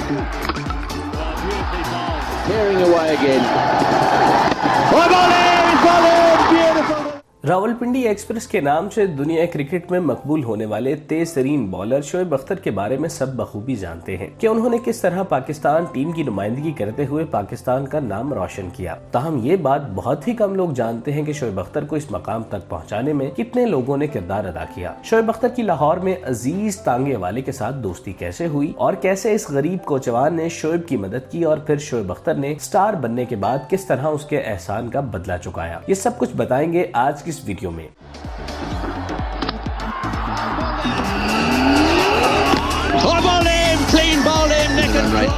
Tearing away again. Volley, beautiful. Rawalpindi express के नाम से दुनिया क्रिकेट में मकबूल होने वाले तेज तरीन बॉलर शोएब अख्तर के बारे में सब बखूबी जानते हैं कि उन्होंने किस तरह पाकिस्तान टीम की नुमाइंदगी करते हुए पाकिस्तान का नाम रोशन किया। ताहम ये बात बहुत ही कम लोग जानते हैं कि शोएब अख्तर को इस मकाम तक पहुंचाने में कितने लोगों ने किरदार अदा किया। शोएब अख्तर की लाहौर में अजीज तांगे वाले के साथ दोस्ती कैसे हुई और कैसे इस गरीब कोचवान ने शोएब की मदद की और फिर शोएब अख्तर ने स्टार बनने के बाद किस तरह उसके एहसान का बदला चुकाया, ये सब कुछ बताएंगे आज की इस वीडियो में। Ball in, clean ball in, nick and right.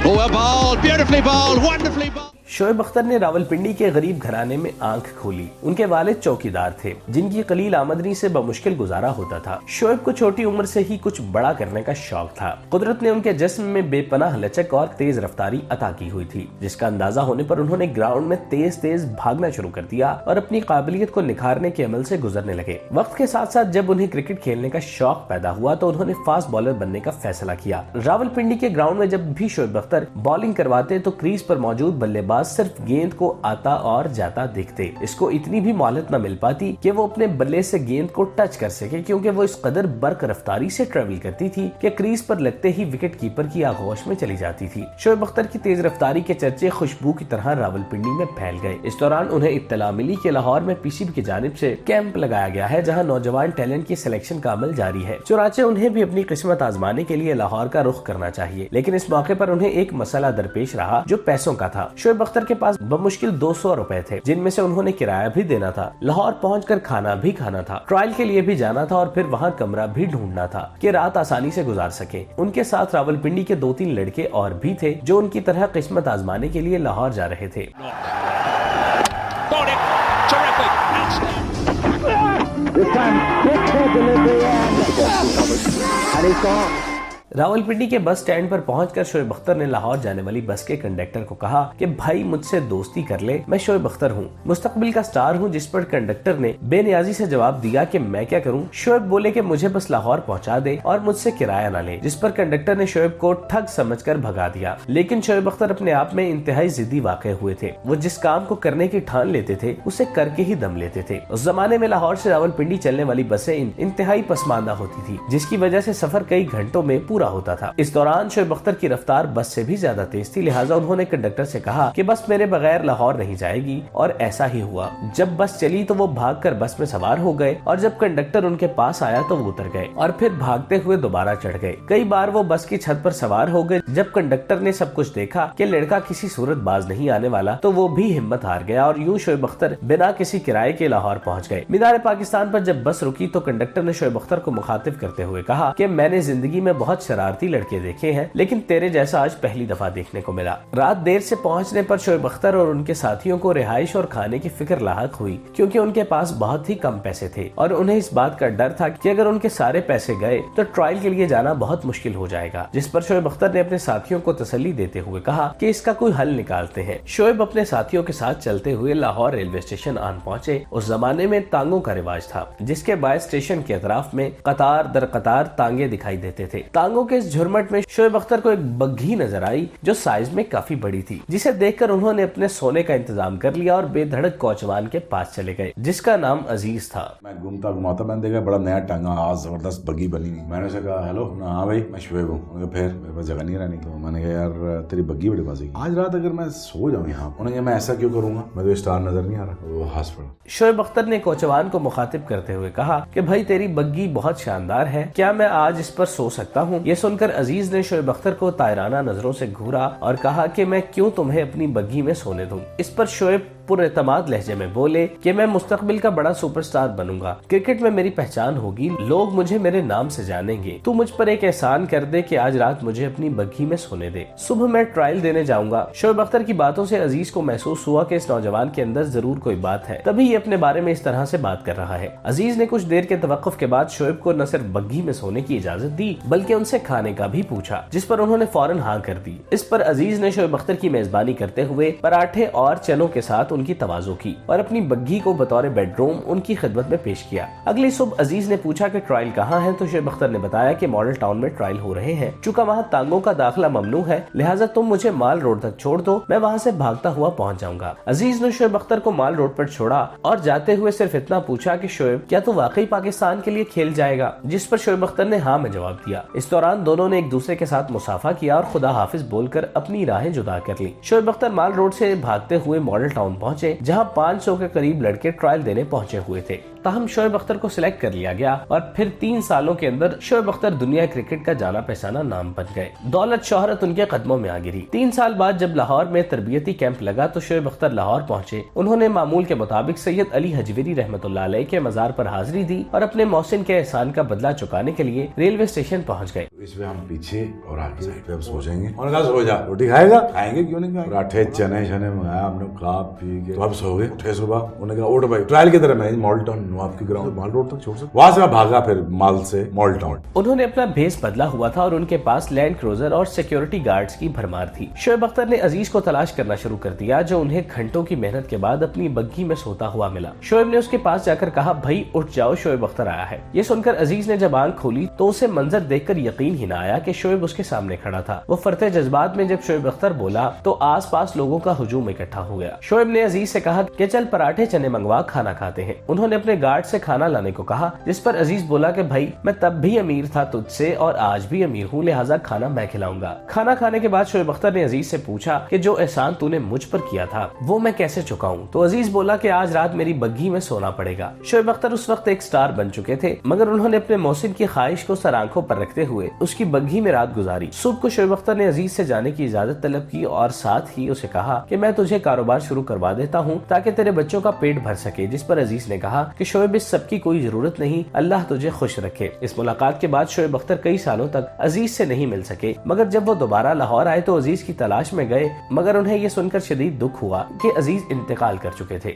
Oh, a ball, beautifully ball, wonderfully ball. Shoaib Akhtar ने रावलपिंडी के गरीब घराने में आंख खोली। उनके वालिद चौकीदार थे जिनकी कलील आमदनी से बमुश्किल गुजारा होता था। शोएब को छोटी उम्र से ही कुछ बड़ा करने का शौक था। कुदरत ने उनके जिस्म में बेपनाह लचक और तेज रफ्तारी अता की हुई थी, जिसका अंदाजा होने पर उन्होंने ग्राउंड में तेज तेज भागना शुरू कर दिया और अपनी काबिलियत को निखारने के अमल से गुजरने लगे। वक्त के साथ साथ जब उन्हें क्रिकेट खेलने का शौक पैदा हुआ तो उन्होंने फास्ट बॉलर बनने का फैसला किया। रावलपिंडी के ग्राउंड में जब भी शोएब अख्तर बॉलिंग करवाते तो क्रीज पर मौजूद बल्लेबाज सिर्फ गेंद को आता और जाता देखते। इसको इतनी भी मोहलत न मिल पाती कि वो अपने बल्ले से गेंद को टच कर सके, क्योंकि वो इस कदर बर्क रफ्तारी से ट्रेवल करती थी कि क्रीज पर लगते ही विकेट कीपर की आगोश में चली जाती थी। शोएब अख्तर की तेज रफ्तारी के चर्चे खुशबू की तरह रावलपिंडी में फैल गए। इस दौरान उन्हें इत्तला मिली कि लाहौर में पीसीबी की जानिब से कैंप लगाया गया है जहां नौजवान टैलेंट की सिलेक्शन का अमल जारी है। चुनाचे उन्हें भी अपनी किस्मत आजमाने के लिए लाहौर का रुख करना चाहिए, लेकिन इस मौके पर उन्हें एक मसला दरपेश रहा जो पैसों का था। शोएब अख्तर के पास बमुश्किल 200 रुपए थे, जिनमें से उन्होंने किराया भी देना था, लाहौर पहुंचकर खाना भी खाना था, ट्रायल के लिए भी जाना था और फिर वहां कमरा भी ढूंढना था कि रात आसानी से गुजार सके। उनके साथ रावलपिंडी के 2-3 लड़के और भी थे जो उनकी तरह किस्मत आजमाने के लिए लाहौर जा रहे थे। रावलपिंडी के बस स्टैंड पर पहुंचकर शोएब अख्तर ने लाहौर जाने वाली बस के कंडक्टर को कहा कि भाई मुझसे दोस्ती कर ले, मैं शोएब अख्तर हूं, मुस्तकबिल का स्टार हूं। जिस पर कंडक्टर ने बेनियाजी से जवाब दिया कि मैं क्या करूं। शोएब बोले कि मुझे बस लाहौर पहुंचा दे और मुझसे किराया ना ले, जिस पर कंडक्टर ने शोएब को ठग समझकर भगा दिया। लेकिन शोएब अख्तर अपने आप में इंतहाई जिद्दी वाक़ई हुए थे। वो जिस काम को करने की ठान लेते थे उसे करके ही दम लेते थे। उस जमाने में लाहौर से रावलपिंडी चलने वाली बसें इंतहाई पसमानदा होती थी, जिसकी वजह से सफर कई घंटों में पूरा होता था। इस दौरान शोएब अख्तर की रफ्तार बस से भी ज्यादा तेज थी, लिहाजा उन्होंने कंडक्टर से कहा कि बस मेरे बगैर लाहौर नहीं जाएगी, और ऐसा ही हुआ। जब बस चली तो वो भागकर बस में सवार हो गए और जब कंडक्टर उनके पास आया तो वो उतर गए और फिर भागते हुए दोबारा चढ़ गए। कई बार वो बस की छत पर सवार हो गए। जब कंडक्टर ने सब कुछ देखा कि लड़का किसी सूरत बाज नहीं आने वाला तो वो भी हिम्मत हार गया और यूं शोएब अख्तर बिना किसी किराए के लाहौर पहुंच गए। मीनार पाकिस्तान पर जब बस रुकी तो कंडक्टर ने शोएब अख्तर को मुखातिब करते हुए कहा कि मैंने जिंदगी में बहुत शरारती लड़के देखे हैं, लेकिन तेरे जैसा आज पहली दफा देखने को मिला। रात देर से पहुंचने पर शोएब अख्तर और उनके साथियों को रिहाइश और खाने की फिक्र लाहक हुई, क्योंकि उनके पास बहुत ही कम पैसे थे और उन्हें इस बात का डर था कि अगर उनके सारे पैसे गए तो ट्रायल के लिए जाना बहुत मुश्किल हो जाएगा। जिस पर शोएब अख्तर ने अपने साथियों को तसल्ली देते हुए कहा कि इसका कोई हल निकालते हैं। शोएब अपने साथियों के साथ चलते हुए लाहौर रेलवे स्टेशन आन पहुंचे। उस जमाने में तांगों का रिवाज था, जिसके बाद स्टेशन के अतराफ में कतार दर कतार तांगे दिखाई देते थे। तांगों के इस झुरमट में शोएब अख्तर को एक बग्घी नजर आई जो साइज में काफी बड़ी थी, जिसे देखकर उन्होंने अपने सोने का इंतजाम कर लिया और बेधड़क कोचवान के पास चले गए, जिसका नाम अजीज था। मैं घूमता घुमाता मैंने देखा बड़ा नया टांगा, आज जबरदस्त बग्घी बनी हुई। मैंने उसे कहा हेलो, हाँ भाई मैं शोएब हूँ। फिर मेरे पास जगह नहीं रहनी, तो मैंने कहा यार तेरी बग्घी बड़ी बाजी, आज रात अगर मैं सो जाऊँ यहाँ। उन्होंने कहा मैं ऐसा क्यों करूंगा, मैं तो स्टार नजर नहीं आ रहा। वो हंस पड़ा। शोएब अख्तर ने कोचवान को मुखातिब करते हुए कहा कि भाई तेरी बग्घी बहुत शानदार है, क्या मैं आज इस पर सो सकता हूँ। ये सुनकर अजीज ने शोएब अख्तर को तायराना नजरों से घूरा और कहा कि मैं क्यों तुम्हें अपनी बग्घी में सोने दूं। इस पर शोएब पुरएतमाद लहजे में बोले कि मैं मुस्तकबिल का बड़ा सुपरस्टार बनूंगा, क्रिकेट में मेरी पहचान होगी, लोग मुझे मेरे नाम से जानेंगे। तू मुझ पर एक एहसान कर दे कि आज रात मुझे अपनी बग्घी में सोने दे, सुबह मैं ट्रायल देने जाऊंगा। शोएब अख्तर की बातों से अजीज को महसूस हुआ कि इस नौजवान के अंदर जरूर कोई बात है, तभी ये अपने बारे में इस तरह से बात कर रहा है। अजीज ने कुछ देर के तवक्कुफ के बाद शोएब को न सिर्फ बग्घी में सोने की इजाजत दी बल्कि उनसे खाने का भी पूछा, जिस पर उन्होंने फौरन हाँ कर दी। इस पर अजीज ने शोएब अख्तर की मेजबानी करते हुए पराठे और चनों के साथ ان کی तवाज़ो की और अपनी बग्घी को बतौर बेडरूम उनकी खिदमत में पेश किया। अगली सुबह अजीज ने पूछा कि ट्रायल कहाँ है, तो शोएब अख्तर ने बताया कि मॉडल टाउन में ट्रायल हो रहे हैं। चूंकि वहाँ तांगों का दाखिला ममनू है, लिहाजा तुम मुझे माल रोड तक छोड़ दो, मैं वहाँ से भागता हुआ पहुँच जाऊंगा। अजीज ने शोएब अख्तर को माल रोड पर छोड़ा और जाते हुए सिर्फ इतना पूछा कि शोएब, क्या तू वाकई पाकिस्तान के लिए खेल जाएगा, जिस पर शोएब अख्तर ने हाँ में जवाब दिया। इस दौरान दोनों ने एक दूसरे के साथ मुसाफा किया और खुदा हाफिज बोलकर अपनी राहें जुदा कर ली। शोएब अख्तर माल रोड से भागते हुए मॉडल टाउन पहुंचे, जहां 500 के करीब लड़के ट्रायल देने पहुंचे हुए थे। ताहम शोएब अख्तर को सिलेक्ट कर लिया गया और फिर 3 सालों के अंदर शोएब अख्तर दुनिया क्रिकेट का जाना पहचाना नाम बन गए। दौलत शोहरत उनके कदमों में आ गिरी। 3 साल बाद जब लाहौर में तरबियती कैंप लगा तो शोएब अख्तर लाहौर पहुंचे। उन्होंने मामूल के मुताबिक सैयद अली हजवेरी रहमतुल्लाह अलैह के मजार पर हाजिरी दी और अपने मोहसिन के एहसान का बदला चुकाने के लिए रेलवे स्टेशन पहुंच गए। इसमें हम पीछे और आगे साइड पे अब सो जाएंगे। उन्होंने कहा सो जा, रोटी खाएगा? खाएंगे, क्यों नहीं खाएंगे। पराठे चने शने मंगाया हमने, खा पी के तो अब सो गए। उठे सुबह, उन्होंने कहा उठ भाई, ट्रायल की तरह मैं मॉडल टाउन नवाब की ग्राउंड माल रोड तक छोड़ सकता। वहां से मैं भागा फिर माल से मॉडल टाउन। उन्होंने अपना भेस बदला हुआ था और उनके पास लैंड क्रूजर और सिक्योरिटी गार्ड्स की भरमार थी। शोएब अख्तर ने अजीज को तलाश करना शुरू कर दिया, जो उन्हें घंटों की मेहनत के बाद अपनी बग्घी में सोता हुआ मिला। शोएब ने उसके पास जाकर कहा, भाई उठ जाओ, शोएब अख्तर आया है। ये सुनकर अजीज ने जब आंख खोली तो उसे मंजर देखकर यकीन ही न आया कि शोएब उसके सामने खड़ा था। वो फरते जज्बात में जब शोएब अख्तर बोला तो आस पास लोगों का हुजूम इकट्ठा हो गया। शोएब ने अजीज से कहा कि चल पराठे चने मंगवा, खाना खाते हैं। उन्होंने अपने गार्ड से खाना लाने को कहा, जिस पर अजीज बोला कि भाई मैं तब भी अमीर था तुझसे और आज भी अमीर हूँ, लिहाजा खाना मैं खिलाऊंगा। खाना खाने के बाद शोएब अख्तर ने अजीज से पूछा कि जो एहसान तूने मुझ पर किया था वो मैं कैसे चुकाऊं। तो अजीज बोला कि आज रात मेरी बग्घी में सोना पड़ेगा। शोएब अख्तर उस वक्त एक स्टार बन चुके थे, मगर उन्होंने अपने मोहसिन की ख्वाहिश को सर आंखों पर रखते हुए उसकी बग्घी में रात गुजारी। सुबह को शोएब अख्तर ने अजीज से जाने की इजाजत तलब की और साथ ही उसे कहा कि मैं तुझे कारोबार शुरू करवा देता हूँ ताकि तेरे बच्चों का पेट भर सके। जिस पर अजीज ने कहा कि शोएब, इस सब की कोई जरूरत नहीं, अल्लाह तुझे खुश रखे। इस मुलाकात के बाद शोएब अख्तर कई सालों तक अजीज से नहीं मिल सके, मगर जब वो दोबारा लाहौर आए तो अजीज की तलाश में गए, मगर उन्हें ये सुनकर शदीद दुख हुआ कि अजीज इंतकाल कर चुके थे।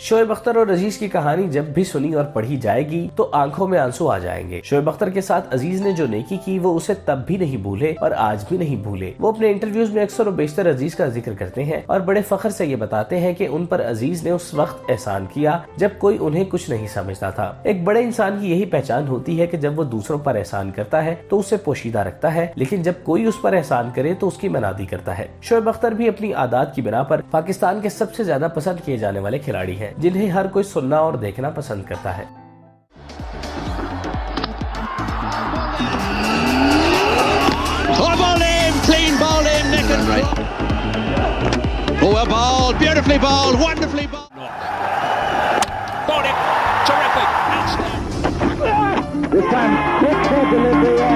शोएब अख्तर और अजीज की कहानी जब भी सुनी और पढ़ी जाएगी तो आंखों में आंसू आ जाएंगे। शोएब अख्तर के साथ अजीज ने जो नेकी की वो उसे तब भी नहीं भूले और आज भी नहीं भूले। वो अपने इंटरव्यूज में अक्सर और बेशतर अजीज का जिक्र करते हैं और बड़े फख्र से ये बताते हैं कि उन पर अजीज ने उस वक्त एहसान किया जब कोई उन्हें कुछ नहीं समझता था। एक बड़े इंसान की यही पहचान होती है कि जब वो दूसरों पर एहसान करता है तो उसे पोशीदा रखता है, लेकिन जब कोई उस पर एहसान करे तो उसकी मनादी करता है। शोएब अख्तर भी अपनी आदत की बिना पर पाकिस्तान के सबसे ज्यादा पसंद किए जाने वाले खिलाड़ी हैं, जिन्हें हर कोई सुनना और देखना पसंद करता है। Beautifully bowled, wonderfully bowled. Bowled it, terrific. This time, quick delivery.